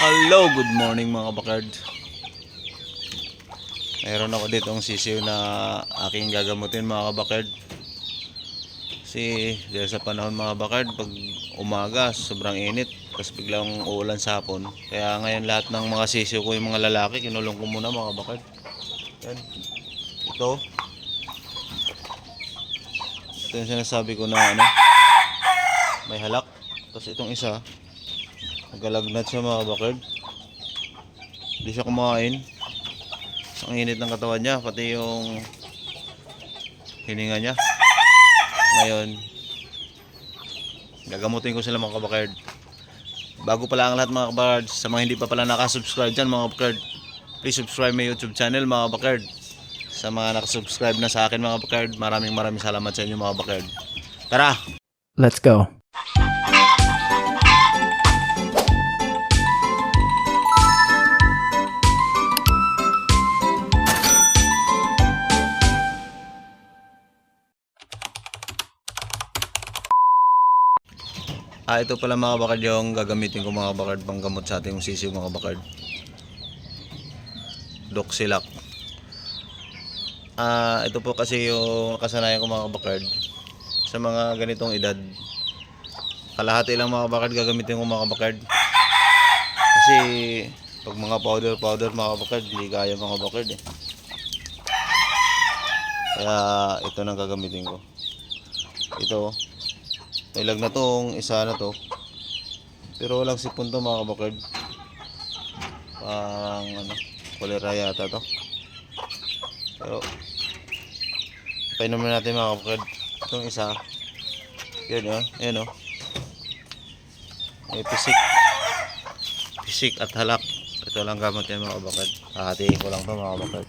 Hello, good morning mga bakard. Mayroon ako dito ang sisiw na aking gagamutin mga bakard. Kasi dahil sa panahon mga bakard, pag umaga sobrang init, tapos biglang uulan sa hapon. Kaya ngayon lahat ng mga sisiw ko, yung mga lalaki, kinulong ko muna mga bakard. Yan. Ito yung sinasabi ko na may halak. Tapos itong isa, nagalagnat siya mga bakard. Hindi siya kumain. Ang init ng katawan niya, pati yung hininga niya. Ngayon, gagamutin ko sila mga kabakard. Bago pala ang lahat mga kabakard, sa mga hindi pa pala nakasubscribe dyan mga kabakard, please subscribe my YouTube channel mga kabakard. Sa mga nakasubscribe na sa akin mga kabakard, maraming salamat sa inyo mga kabakard. Tara! Let's go. Ito pala mga kabakard yung gagamitin ko mga kabakard pang gamot sa ating sisiw mga kabakard. Doxylac. Ito po kasi yung kasanayan ko mga kabakard. Sa mga ganitong edad, kalahati lang mga kabakard gagamitin ko mga kabakard. Kasi pag mga powder mga kabakard, hindi kaya mga kabakard eh. Kaya ito nang gagamitin ko. Ito ilag na tong isa na to, pero walang sipon to mga kabakard. Pang kolera yata to, pero painumin natin mga kabakard. Itong isa, yan may pisik at halak. Ito lang gamit yan mga kabakard. Hahatiin ko lang to mga kabakard.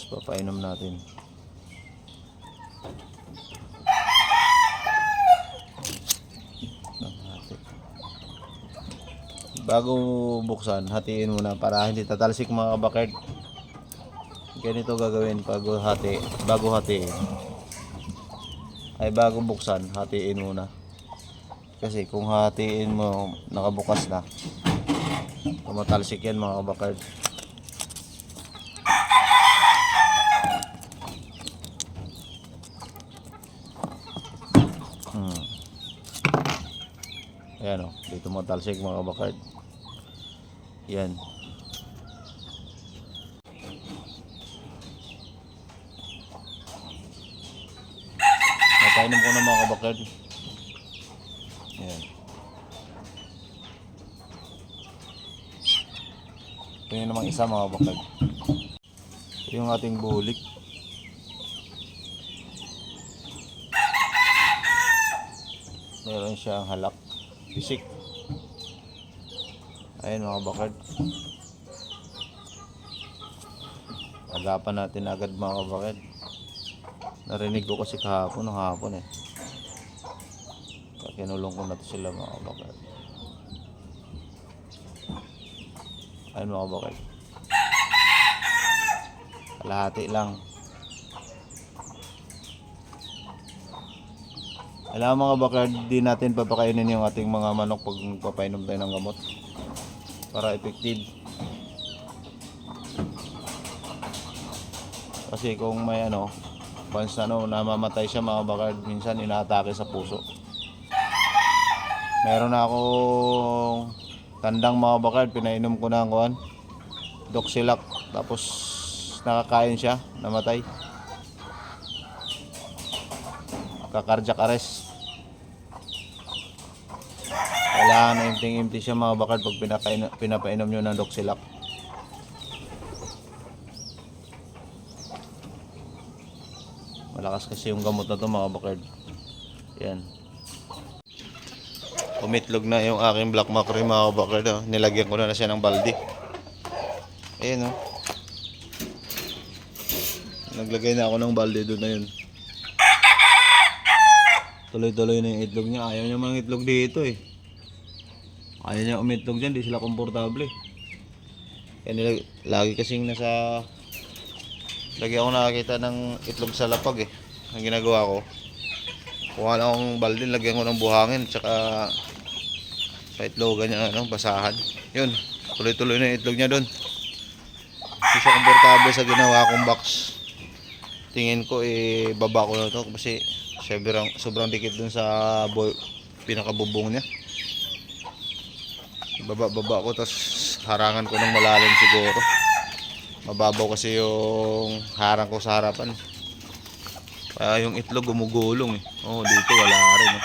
Papainom natin. Bago buksan, hatiin muna para hindi tatalsik mga kabakard. Ganito gagawin bago hatiin. Ay bago buksan, hatiin muna. Kasi kung hatiin mo, nakabukas na, tumatalsik yan mga kabakard. Ayan o, dito mo talsik mga kabakard. Yan. Napainom ko na mga kabakard. Yan. Ito yung namang isa mga kabakard. Ito yung ating bulik. Meron siyang halak. Pisik. Ayun mga kabakard. Agapan natin agad mga kabakard. Narinig ko kasi hapon eh. Kaya kinulong ko na to sila mga kabakard. Ayun mga kabakard. Kalahati lang. Alam mga bakard, di natin papakainin yung ating mga manok pag papainom tayo ng gamot para effective. Kasi kung may once namamatay siya mga bakard, minsan inaatake sa puso. Meron na akong tandang mga bakard, pinainom ko na ang Doxylac, tapos nakakain siya, namatay. Cardiac arrest. Kailangan na empty siya mga bakard pag pinapainom nyo ng Doxylac. Malakas kasi yung gamot na to mga bakard. Yan. Umitlog na yung aking black mackerel mga bakard. Nilagyan ko na siya ng balde. Ayan naglagay na ako ng balde doon na yun. Tuloy-tuloy na yung itlog niya. Ayaw niya mga itlog dito eh. Ayaw niya umitlog dyan. Di sila komportable eh. Kaya lagi kasing nasa Lagi ako nakakita ng itlog sa lapag eh. Ang ginagawa ko, kuha lang akong balde, lagyan ko ng buhangin, tsaka sa itlogan niya, ano, basahan. Yun, tuloy-tuloy na yung itlog niya doon. Hindi siya komportable sa ginawa kong box. Tingin ko baba ko na to kasi sobrang dikit dun sa pinakabubong niya. Baba ko, tapos harangan ko ng malalim siguro. Mababaw kasi yung harang ko sa harapan. Kaya yung itlog gumugulong eh. Oh, dito wala rin eh.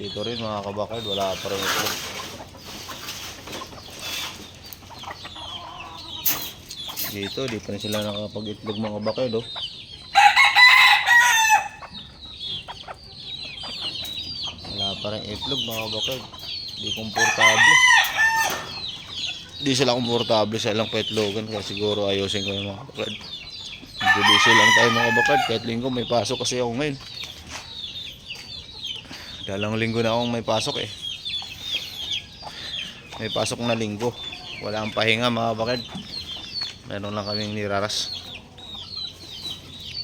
Dito rin mga kabakard, wala pa rin itlog. Dito, di pa rin sila nakapag-itlog mga kabakard oh. Wala pa rin itlog mga kabakard. Di komportable. Di sila komportable sa ilang paitlogan, kaya siguro ayusin ko yung mga kabakard. Busy lang tayo mga kabakard, kahit linggo may pasok kasi ako ngayon. Dalang linggo na akong may pasok eh. May pasok na linggo. Wala ang pahinga mga kabakard. Meron lang kaming niraras.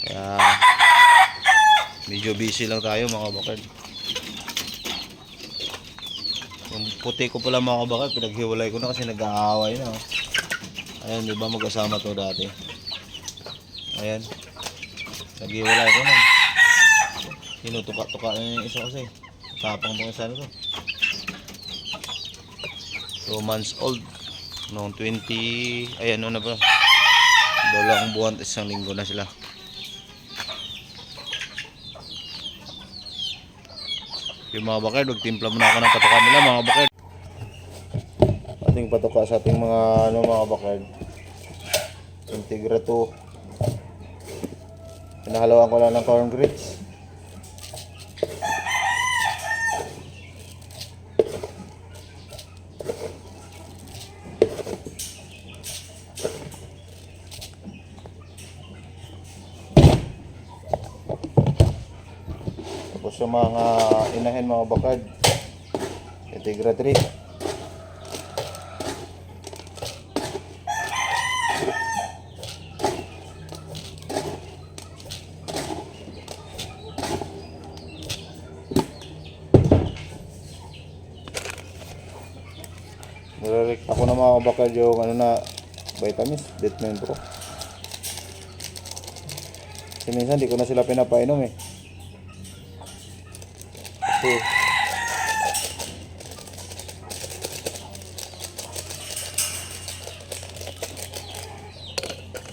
Kaya medyo busy lang tayo mga kabakard. Yung puti ko pala mga kabakard, pinaghiwalay ko na kasi nag-aaway na oh. Ayan, di ba magkasama to dati? Ayan, naghiwalay ko na. Tinutuka-tuka na yung isa kasi. Tapang tong isa na to. 2 months old. Noong 20, ayan ano na ba? 2 buwan, 1 linggo na sila. Yung mga bakard, magtimpla muna ako ng patuka nila mga bakard. Ating patuka sa ating mga mga bakard. Integra 2. Pinahalawan ko lang ng corn grits. Tapos yung mga inahin mga bakard, Integra 3. Nire-rect ako na mga kabakard yung ano na vitamins, Vitamin Pro. Kasi minsan di ko na sila pinapainom eh. Kasi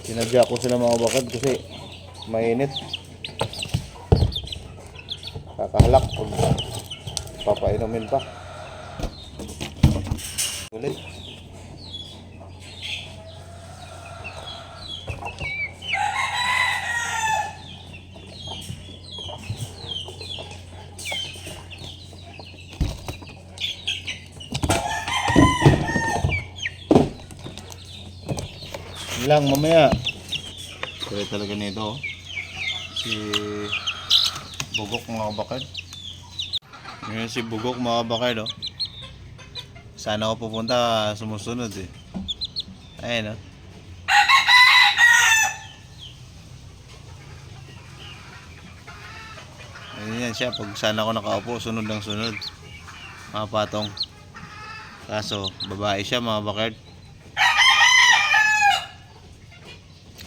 sinadya ko sila mga kabakard kasi mainit. Kakahalak pag papainumin pa. Ulit. Lang mamaya. Kaya talaga nito oh. Si Bugok mga kabakard. Ngayon si Bugok mga kabakard oh. Sana ako pupunta, sumusunod eh. Ayun oh. Ayun yan siya, pag sana ako nakaupo, sunod lang sunod. Mga patong. Kaso, babae siya mga bakard.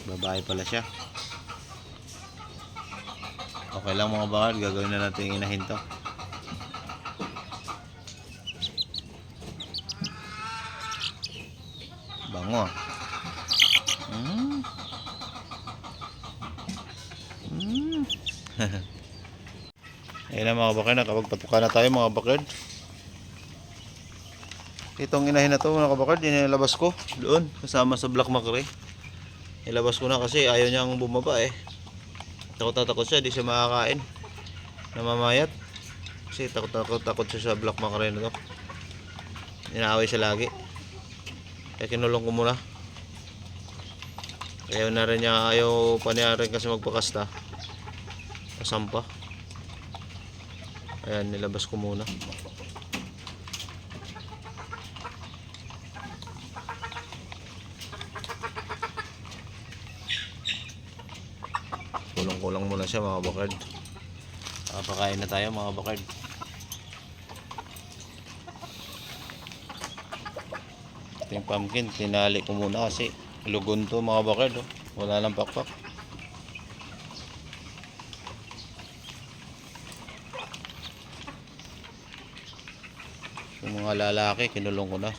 Babae pala siya. Okay lang mga bakard, gagawin na natin yung inahin to. Bango ah. Ayun na mga bakard, nakapagpatuka na tayo mga bakard. Itong inahin na to mga bakard, inilabas ko doon kasama sa black mackerel. Ilabas ko na kasi ayaw niyang bumaba eh. Takot siya, di siya makakain. Namamayat. Kasi takot siya sa black mackerel na to. Inaaway siya lagi. Kaya kinulong ko muna. Ayaw na rin niya, ayaw pa niya rin kasi magpakasta. Kasampa. Ayan, nilabas ko muna. kulang-kulang muna siya mga bakard. Pakain na tayo mga bakard. Ito yung pumpkin, tinali ko muna kasi lugon to mga bakard. Oh. Wala lang pakpak. Yung mga lalaki, kinulong ko na.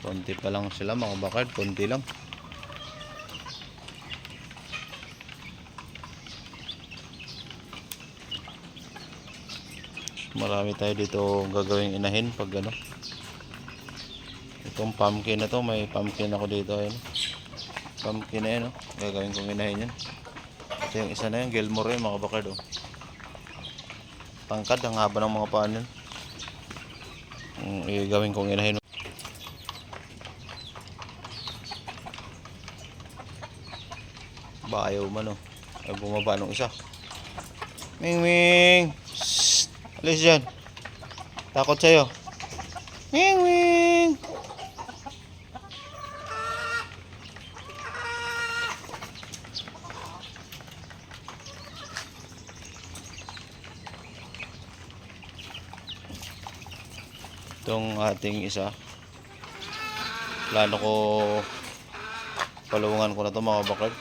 Konti pa lang sila mga bakard, konti lang. Marami tayo dito gagawing inahin pag ano. Itong pumpkin na to, may pumpkin ako dito. Ayun. Pumpkin na yun, oh. Gagawin kong inahin yan. Ito yung isa na yun, Gilmore yun mga bakard. Oh. Tangkad, ang haba ng mga paan yun. Gagawin kong inahin. Ba, ayaw man, oh. Ay bumaba nung isa. Ming Ming! Shhh! Alis dyan. Takot sa'yo. Ming Ming! Itong ating isa, plano ko palungan ko na ito mga bakard.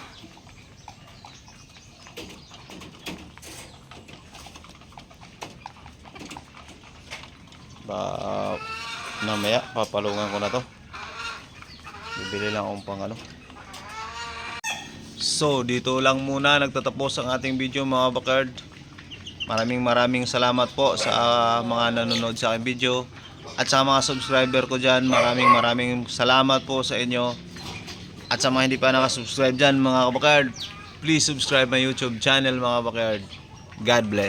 Namaya papalungan ko na to. Bibili lang akong pang ano. So dito lang muna nagtatapos ang ating video mga bakard. Maraming salamat po sa mga nanonood sa aking video. At sa mga subscriber ko dyan, maraming salamat po sa inyo. At sa mga hindi pa nakasubscribe dyan mga kabakard, please subscribe my YouTube channel mga kabakard. God bless.